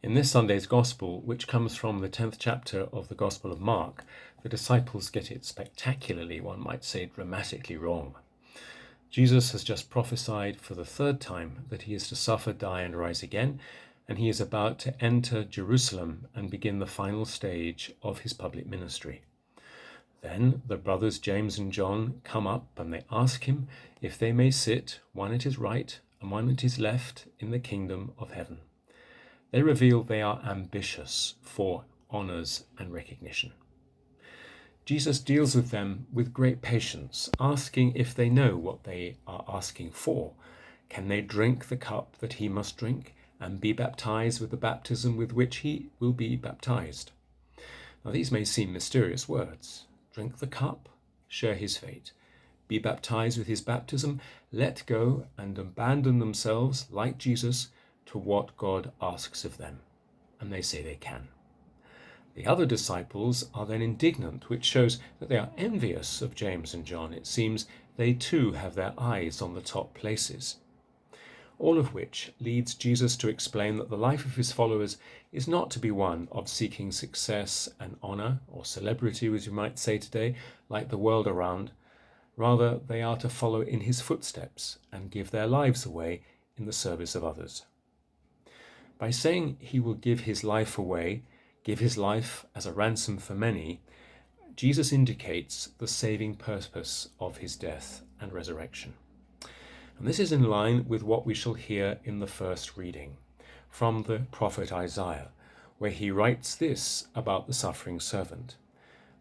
In this Sunday's Gospel, which comes from the 10th chapter of the Gospel of Mark, the disciples get it spectacularly, one might say dramatically wrong. Jesus has just prophesied for the third time that he is to suffer, die, and rise again, and he is about to enter Jerusalem and begin the final stage of his public ministry. Then the brothers James and John come up and they ask him if they may sit, one at his right and one at his left, in the kingdom of heaven. They reveal they are ambitious for honors and recognition. Jesus deals with them with great patience, asking if they know what they are asking for. Can they drink the cup that he must drink and be baptized with the baptism with which he will be baptized? Now, these may seem mysterious words. Drink the cup, share his fate, be baptized with his baptism, let go and abandon themselves, like Jesus, to what God asks of them. And they say they can. The other disciples are then indignant, which shows that they are envious of James and John. It seems they too have their eyes on the top places. All of which leads Jesus to explain that the life of his followers is not to be one of seeking success and honor, or celebrity, as you might say today, like the world around. Rather, they are to follow in his footsteps and give their lives away in the service of others. By saying he will give his life away, give his life as a ransom for many, Jesus indicates the saving purpose of his death and resurrection. And this is in line with what we shall hear in the first reading from the prophet Isaiah, where he writes this about the suffering servant.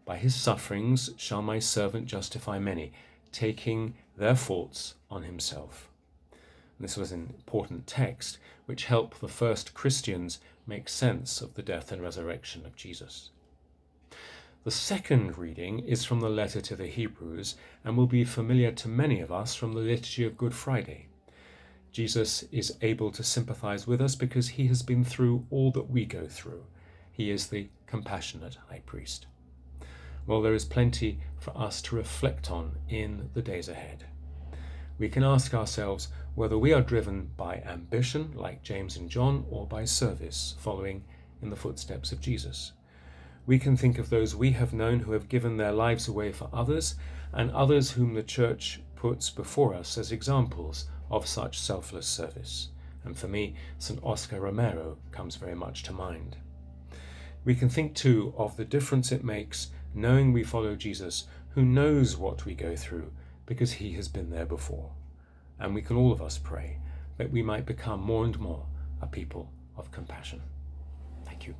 By his sufferings shall my servant justify many, taking their faults on himself. And this was an important text which helped the first Christians make sense of the death and resurrection of Jesus. The second reading is from the letter to the Hebrews and will be familiar to many of us from the liturgy of Good Friday. Jesus is able to sympathize with us because he has been through all that we go through. He is the compassionate high priest. Well, there is plenty for us to reflect on in the days ahead. We can ask ourselves whether we are driven by ambition, like James and John, or by service, following in the footsteps of Jesus. We can think of those we have known who have given their lives away for others, and others whom the Church puts before us as examples of such selfless service. And for me, St. Oscar Romero comes very much to mind. We can think too of the difference it makes knowing we follow Jesus, who knows what we go through because he has been there before. And we can all of us pray that we might become more and more a people of compassion. Thank you.